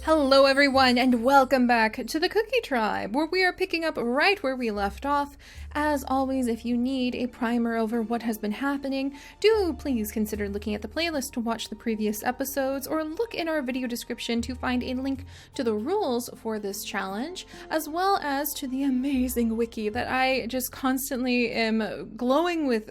Hello everyone and welcome back to the Cookie Tribe, where we are picking up right where we left off. As always, if you need a primer over what has been happening, do please consider looking at the playlist to watch the previous episodes, or look in our video description to find a link to the rules for this challenge, as well as to the amazing wiki that I just constantly am glowing with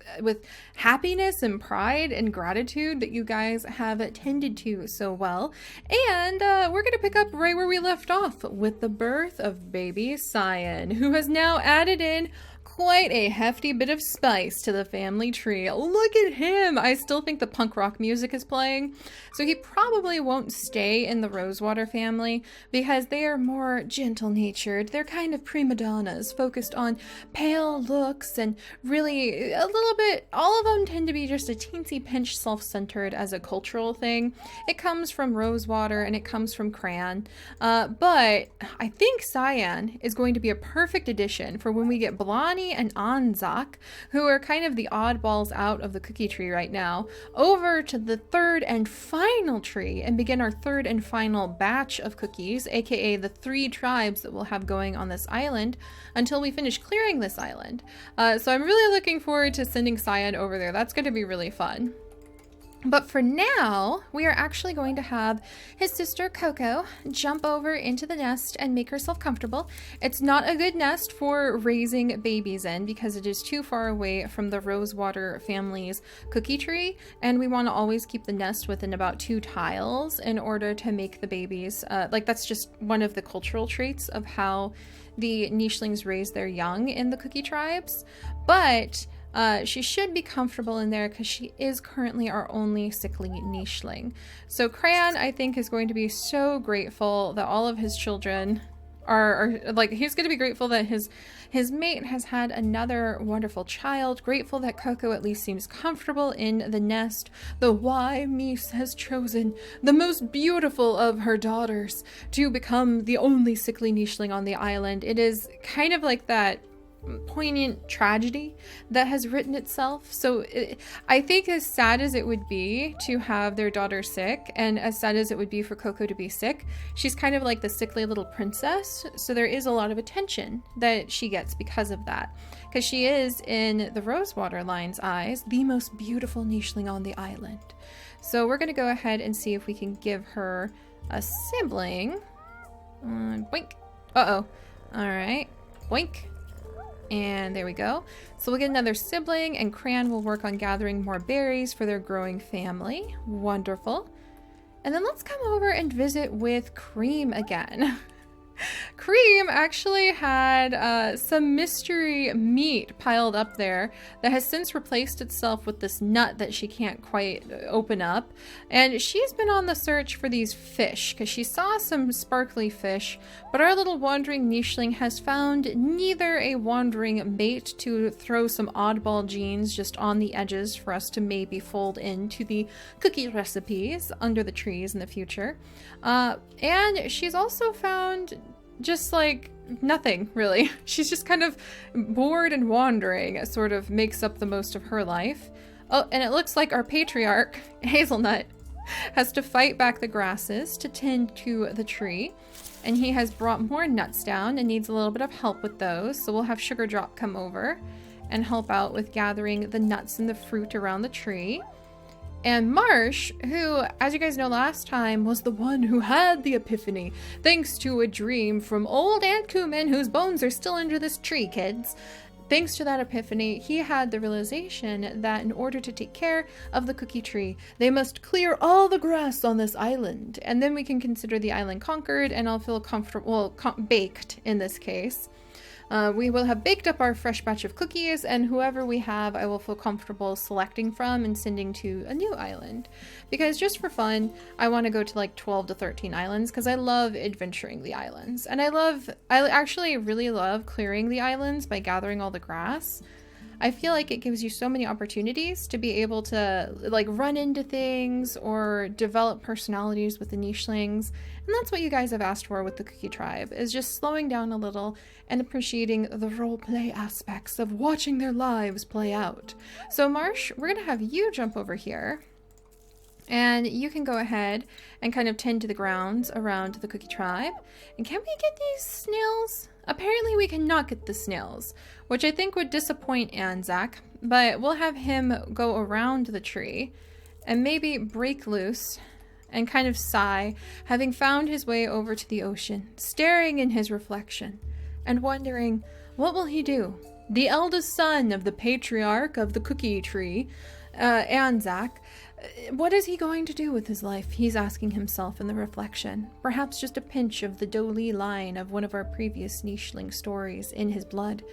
happiness and pride and gratitude that you guys have tended to so well. And we're going to pick up right where we left off with the birth of baby Cyan, who has now added in quite a hefty bit of spice to the family tree. Look at him! I still think the punk rock music is playing. So he probably won't stay in the Rosewater family because they are more gentle-natured. They're kind of prima donnas, focused on pale looks and really a little bit, all of them tend to be just a teensy pinch self-centered as a cultural thing. It comes from Rosewater and it comes from Cran. But I think Cyan is going to be a perfect addition for when we get Blani and Anzac, who are kind of the oddballs out of the cookie tree right now, over to the third and final tree and begin our third and final batch of cookies, aka the 3 tribes that we'll have going on this island until we finish clearing this island. So I'm really looking forward to sending Cyan over there. That's going to be really fun. But for now, we are actually going to have his sister Coco jump over into the nest and make herself comfortable. It's not a good nest for raising babies in because it is too far away from the Rosewater family's cookie tree, and we want to always keep the nest within about 2 tiles in order to make the babies, that's just one of the cultural traits of how the nichelings raise their young in the cookie tribes. But she should be comfortable in there because she is currently our only sickly nicheling. So Cran, I think, is going to be so grateful that all of his children are he's going to be grateful that his mate has had another wonderful child, grateful that Coco at least seems comfortable in the nest. The Y Mies has chosen the most beautiful of her daughters to become the only sickly nicheling on the island. It is kind of like that poignant tragedy that has written itself. So I think as sad as it would be to have their daughter sick, and as sad as it would be for Coco to be sick, she's kind of like the sickly little princess. So there is a lot of attention that she gets because of that. Because she is, in the Rosewater line's eyes, the most beautiful nicheling on the island. So we're going to go ahead and see if we can give her a sibling. Boink. Uh-oh. All right. Boink. And there we go. So we'll get another sibling, and Cran will work on gathering more berries for their growing family. Wonderful. And then let's come over and visit with Cream again. Cream actually had some mystery meat piled up there that has since replaced itself with this nut that she can't quite open up. And she's been on the search for these fish because she saw some sparkly fish, but our little wandering nicheling has found neither a wandering mate to throw some oddball genes just on the edges for us to maybe fold into the cookie recipes under the trees in the future. And she's also found just like nothing really. She's just kind of bored and wandering. It sort of makes up the most of her life. Oh, and it looks like our patriarch, Hazelnut, has to fight back the grasses to tend to the tree. And he has brought more nuts down and needs a little bit of help with those. So we'll have Sugar Drop come over and help out with gathering the nuts and the fruit around the tree. And Marsh, who, as you guys know last time, was the one who had the epiphany, thanks to a dream from old Aunt Kumin, whose bones are still under this tree, kids. Thanks to that epiphany, he had the realization that in order to take care of the cookie tree, they must clear all the grass on this island. And then we can consider the island conquered, and I'll feel comfortable, baked in this case. We will have baked up our fresh batch of cookies, and whoever we have, I will feel comfortable selecting from and sending to a new island. Because just for fun, I want to go to like 12 to 13 islands because I love adventuring the islands. And I actually really love clearing the islands by gathering all the grass. I feel like it gives you so many opportunities to be able to like run into things or develop personalities with the nichelings. And that's what you guys have asked for with the Cookie Tribe, is just slowing down a little and appreciating the role play aspects of watching their lives play out. So Marsh, we're going to have you jump over here And you can go ahead and kind of tend to the grounds around the Cookie Tribe. And can we get these snails? Apparently we cannot get the snails, which I think would disappoint Anzac, but we'll have him go around the tree and maybe break loose and kind of sigh, having found his way over to the ocean, staring in his reflection and wondering, what will he do? The eldest son of the patriarch of the Cookie Tree, Anzac, what is he going to do with his life? He's asking himself in the reflection. Perhaps just a pinch of the Doli line of one of our previous nicheling stories in his blood,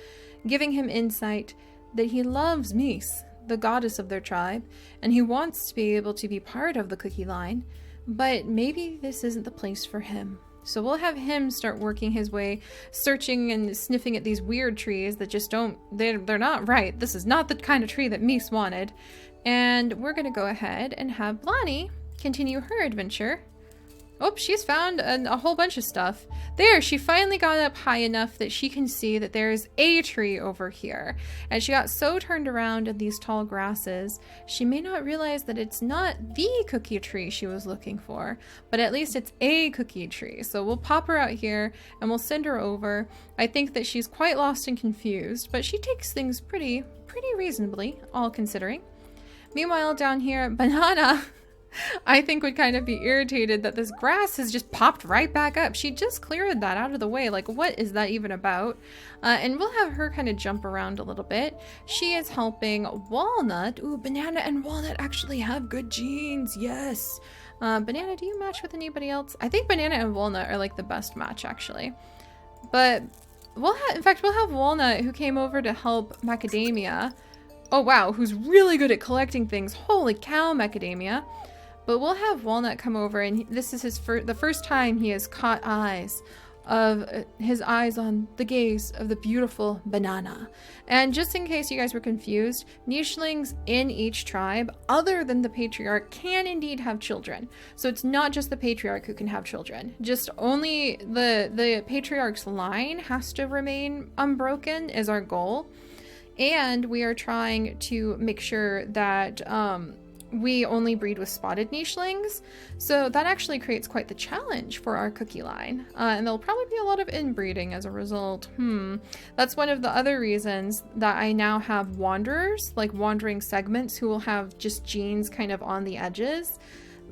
giving him insight that he loves Mies, the goddess of their tribe, and he wants to be able to be part of the Cookie line, but maybe this isn't the place for him. So we'll have him start working his way, searching and sniffing at these weird trees that just they're not right. This is not the kind of tree that Mies wanted. And we're going to go ahead and have Blani continue her adventure. Oh, she's found a whole bunch of stuff. There, she finally got up high enough that she can see that there's a tree over here. And she got so turned around in these tall grasses, she may not realize that it's not the cookie tree she was looking for, but at least it's a cookie tree. So we'll pop her out here and we'll send her over. I think that she's quite lost and confused, but she takes things pretty reasonably, all considering. Meanwhile, down here, Banana, I think, would kind of be irritated that this grass has just popped right back up. She just cleared that out of the way. Like, what is that even about? And we'll have her kind of jump around a little bit. She is helping Walnut. Ooh, Banana and Walnut actually have good genes. Yes. Banana, do you match with anybody else? I think Banana and Walnut are like the best match, actually. But in fact, we'll have Walnut, who came over to help Macadamia. Oh, wow, who's really good at collecting things. Holy cow, Macadamia. But we'll have Walnut come over, and this is the first time he has caught his eyes on the gaze of the beautiful Banana. And just in case you guys were confused, nichelings in each tribe, other than the patriarch, can indeed have children. So it's not just the patriarch who can have children. Just only the patriarch's line has to remain unbroken is our goal. And we are trying to make sure that we only breed with spotted nichelings. So that actually creates quite the challenge for our cookie line. And there'll probably be a lot of inbreeding as a result. That's one of the other reasons that I now have wanderers, like wandering segments, who will have just genes kind of on the edges.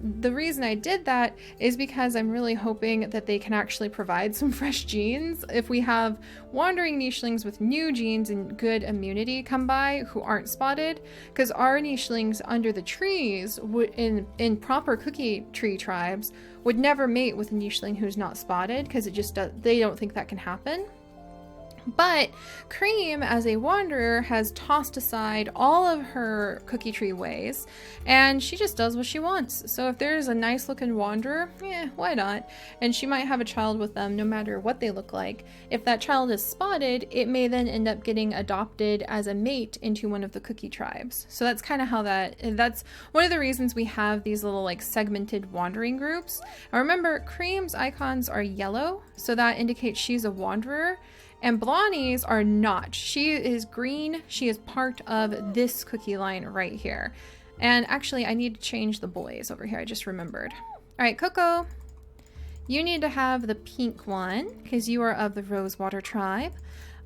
The reason I did that is because I'm really hoping that they can actually provide some fresh genes. If we have wandering nichelings with new genes and good immunity come by who aren't spotted, because our nichelings under the trees would in proper cookie tree tribes would never mate with a nicheling who's not spotted, because they don't think that can happen. But Cream, as a wanderer, has tossed aside all of her cookie tree ways, and she just does what she wants. So if there's a nice looking wanderer, why not? And she might have a child with them no matter what they look like. If that child is spotted, it may then end up getting adopted as a mate into one of the cookie tribes. So that's kind of how that's one of the reasons we have these little like segmented wandering groups. And remember, Cream's icons are yellow, so that indicates she's a wanderer. And Blani's are not. She is green. She is part of this cookie line right here. And actually, I need to change the boys over here. I just remembered. All right, Coco, you need to have the pink one because you are of the Rosewater tribe.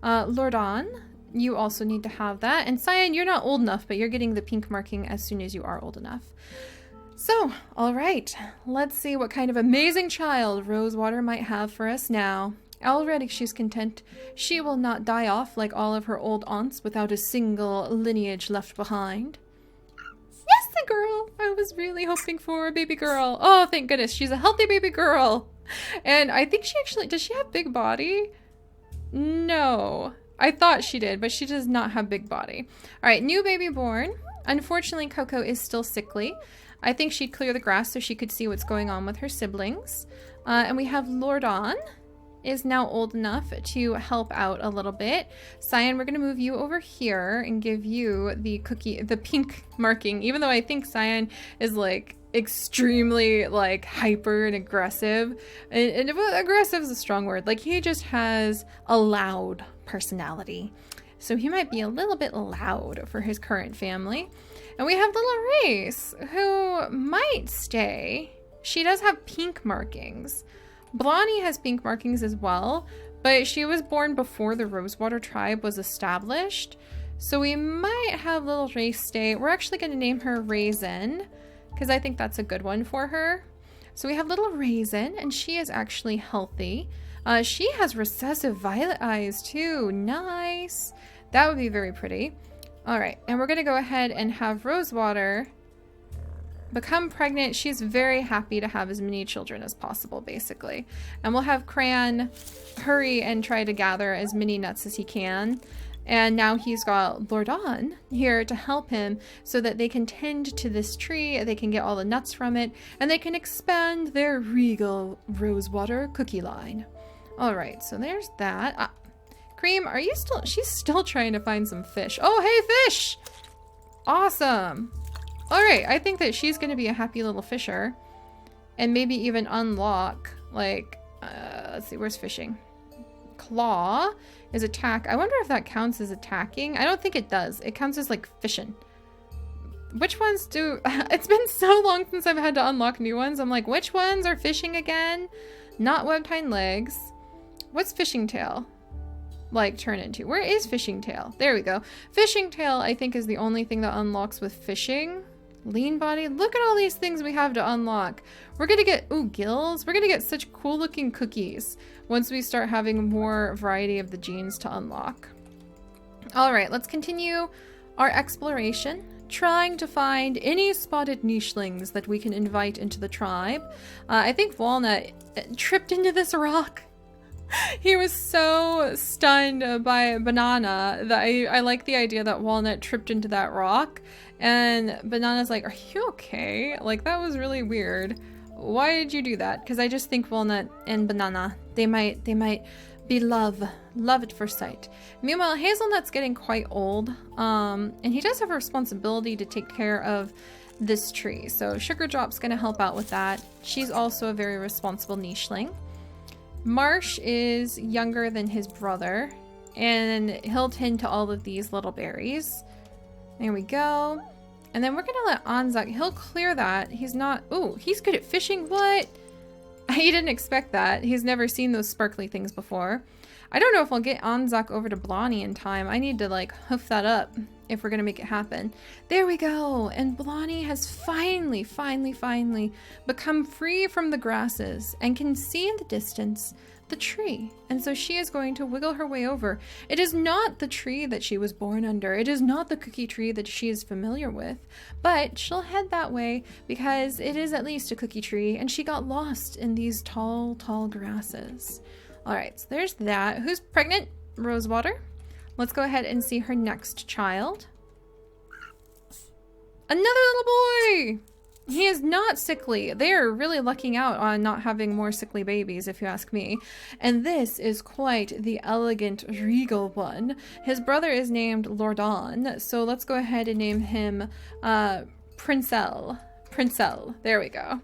Lordan, you also need to have that. And Cyan, you're not old enough, but you're getting the pink marking as soon as you are old enough. So, all right, let's see what kind of amazing child Rosewater might have for us now. Already she's content. She will not die off like all of her old aunts without a single lineage left behind. Yes, the girl! I was really hoping for a baby girl. Oh, thank goodness. She's a healthy baby girl. And I think does she have big body? No. I thought she did, but she does not have big body. All right, new baby born. Unfortunately, Coco is still sickly. I think she'd clear the grass so she could see what's going on with her siblings. And we have Lordan is now old enough to help out a little bit. Cyan, we're going to move you over here and give you the pink marking, even though I think Cyan is like extremely like hyper and aggressive. And aggressive is a strong word. Like he just has a loud personality. so he might be a little bit loud for his current family. And we have little Race, who might stay. She does have pink markings. Blondie has pink markings as well, but she was born before the Rosewater tribe was established. So we might have little Race stay. We're actually going to name her Raisin, because I think that's a good one for her. So we have little Raisin, and she is actually healthy. She has recessive violet eyes too. Nice. That would be very pretty. All right, and we're going to go ahead and have Rosewater become pregnant. She's very happy to have as many children as possible, basically. And we'll have Cran hurry and try to gather as many nuts as he can. And now he's got Lordon here to help him so that they can tend to this tree, they can get all the nuts from it, and they can expand their regal Rosewater cookie line. All right, so there's that. Cream, are you still... She's still trying to find some fish. Oh, hey, fish! Awesome. All right, I think that she's going to be a happy little fisher. And maybe even unlock, like... let's see, where's fishing? Claw is attack. I wonder if that counts as attacking. I don't think it does. It counts as, like, fishing. Which ones do... It's been so long since I've had to unlock new ones. I'm like, which ones are fishing again? Not webbed hind legs. What's fishing tail like turn into? Where is fishing tail? There we go. Fishing tail, I think, is the only thing that unlocks with fishing. Lean body. Look at all these things we have to unlock. We're gonna get, ooh, gills. We're gonna get such cool looking cookies once we start having more variety of the genes to unlock. All right, let's continue our exploration, trying to find any spotted nichelings that we can invite into the tribe. I think Walnut tripped into this rock. He was so stunned by Banana that I like the idea that Walnut tripped into that rock. And Banana's like, are you okay? Like, that was really weird. Why did you do that? Because I just think Walnut and Banana, they might be love at first sight. Meanwhile, Hazelnut's getting quite old. And he does have a responsibility to take care of this tree. So Sugardrop's going to help out with that. She's also a very responsible nicheling. Marsh is younger than his brother, and he'll tend to all of these little berries. There we go. And then we're gonna let Anzac, he'll clear that. He's not, ooh, he's good at fishing. What? He didn't expect that. He's never seen those sparkly things before. I don't know if I'll get Anzac over to Blondie in time. I need to, like, hoof that up if we're gonna make it happen. There we go. And Blondie has finally become free from the grasses and can see in the distance the tree. And so she is going to wiggle her way over. It is not the tree that she was born under. It is not the cookie tree that she is familiar with. But she'll head that way because it is at least a cookie tree, and she got lost in these tall grasses. All right, so there's that. Who's pregnant? Rosewater. Let's go ahead and see her next child. Another little boy! He is not sickly. They are really lucking out on not having more sickly babies, if you ask me. And this is quite the elegant, regal one. His brother is named Lordon, so let's go ahead and name him Princell. Princell. There we go.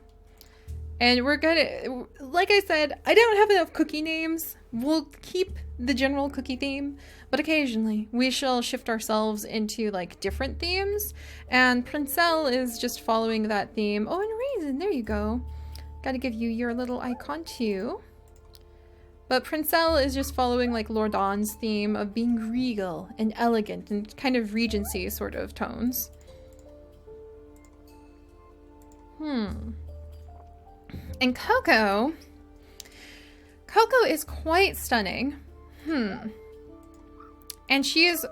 And we're gonna, like I said, I don't have enough cookie names. We'll keep the general cookie theme, but occasionally we shall shift ourselves into, like, different themes. And Princell is just following that theme. Oh, and Raisin, there you go. Gotta give you your little icon too. But Princell is just following, like, Lordon's theme of being regal and elegant and kind of Regency sort of tones. And Coco is quite stunning. And she is,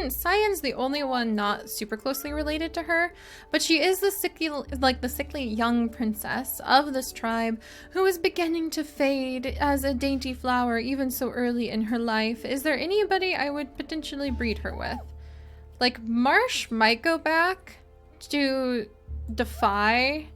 Cyan's the only one not super closely related to her, but she is the sickly young princess of this tribe who is beginning to fade as a dainty flower even so early in her life. Is there anybody I would potentially breed her with? Like, Marsh might go back to Defy.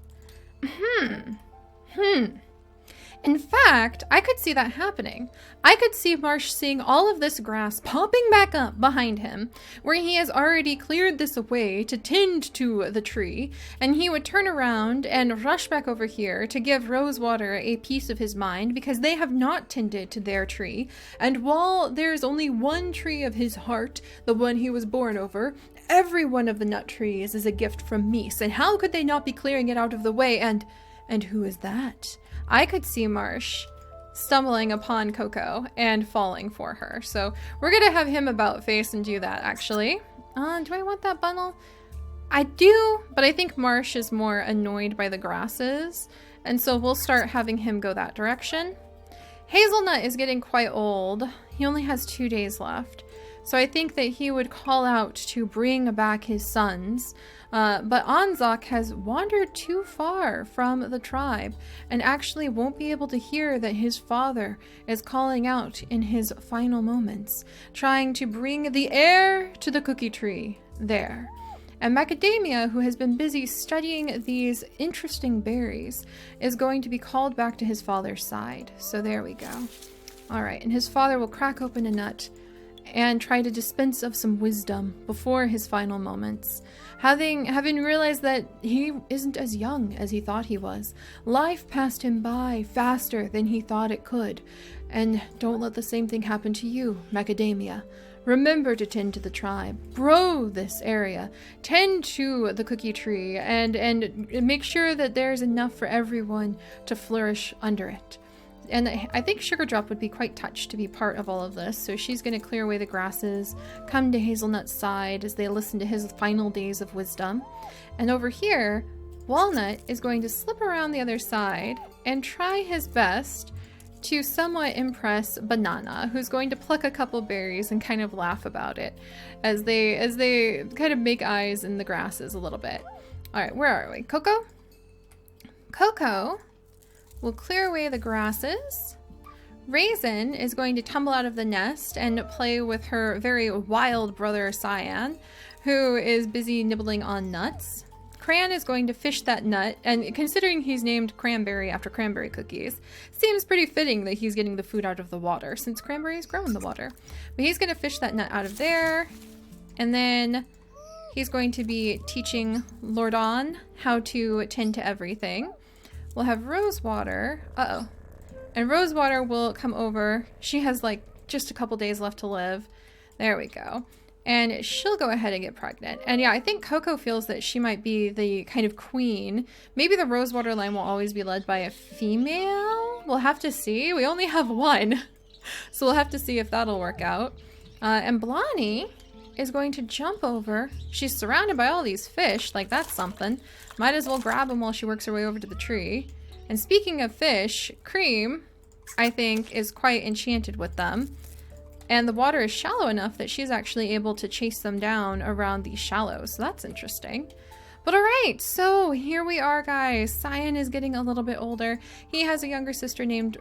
In fact, I could see that happening. I could see Marsh seeing all of this grass popping back up behind him, where he has already cleared this away to tend to the tree, and he would turn around and rush back over here to give Rosewater a piece of his mind because they have not tended to their tree, and while there is only one tree of his heart, the one he was born over, every one of the nut trees is a gift from Mies, and how could they not be clearing it out of the way? And who is that? I could see Marsh stumbling upon Coco and falling for her. So we're going to have him about face and do that, actually. Do I want that bundle? I do, but I think Marsh is more annoyed by the grasses. And so we'll start having him go that direction. Hazelnut is getting quite old. He only has 2 days left. So I think that he would call out to bring back his sons. But Anzac has wandered too far from the tribe and actually won't be able to hear that his father is calling out in his final moments, trying to bring the heir to the cookie tree there. And Macadamia, who has been busy studying these interesting berries, is going to be called back to his father's side. So there we go. All right, and his father will crack open a nut and try to dispense of some wisdom before his final moments. Having realized that he isn't as young as he thought he was. Life passed him by faster than he thought it could. And don't let the same thing happen to you, Macadamia. Remember to tend to the tribe, grow this area, tend to the cookie tree, and make sure that there's enough for everyone to flourish under it. And I think Sugar Drop would be quite touched to be part of all of this, so she's going to clear away the grasses, come to Hazelnut's side as they listen to his final days of wisdom. And over here, Walnut is going to slip around the other side and try his best to somewhat impress Banana, who's going to pluck a couple berries and kind of laugh about it as they kind of make eyes in the grasses a little bit. All right, where are we? Coco? Coco will clear away the grasses. Raisin is going to tumble out of the nest and play with her very wild brother Cyan, who is busy nibbling on nuts. Cran is going to fish that nut, and considering he's named Cranberry after cranberry cookies, seems pretty fitting that he's getting the food out of the water, since cranberries grow in the water. But he's going to fish that nut out of there, and then he's going to be teaching Lordon how to tend to everything. We'll have Rosewater. And Rosewater will come over. She has like just a couple days left to live. There we go. And she'll go ahead and get pregnant. And yeah, I think Coco feels that she might be the kind of queen. Maybe the Rosewater line will always be led by a female. We'll have to see. We only have one. So we'll have to see if that'll work out. And Blondie is going to jump over. She's surrounded by all these fish. Like, that's something. Might as well grab them while she works her way over to the tree. And speaking of fish, Cream, I think, is quite enchanted with them. And the water is shallow enough that she's actually able to chase them down around these shallows. So that's interesting. But all right, so here we are, guys. Cyan is getting a little bit older. He has a younger sister named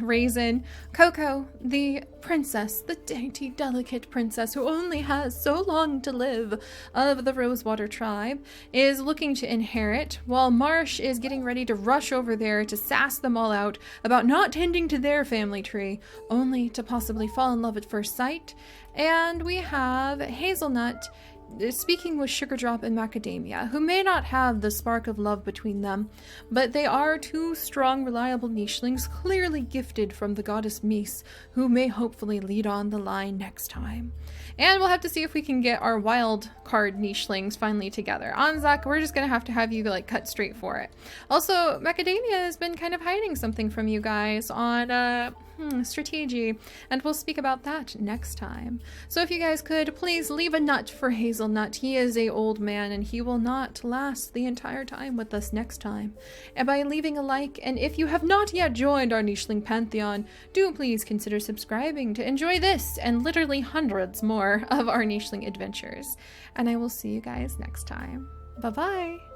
Raisin. Coco, the princess, the dainty, delicate princess who only has so long to live of the Rosewater tribe, is looking to inherit, while Marsh is getting ready to rush over there to sass them all out about not tending to their family tree, only to possibly fall in love at first sight. And we have Hazelnut speaking with Sugar Drop and Macadamia, who may not have the spark of love between them, but they are two strong, reliable nichelings, clearly gifted from the goddess Mies, who may hopefully lead on the line next time. And we'll have to see if we can get our wild card nichelings finally together. Anzac, we're just gonna have to have you like cut straight for it. Also, Macadamia has been kind of hiding something from you guys on strategy, and we'll speak about that next time. So if you guys could please leave a nut for Hazelnut. He is a old man and he will not last the entire time with us next time. And by leaving a like, and if you have not yet joined our nicheling pantheon, do please consider subscribing to enjoy this and literally hundreds more of our nicheling adventures. And I will see you guys next time. Bye bye.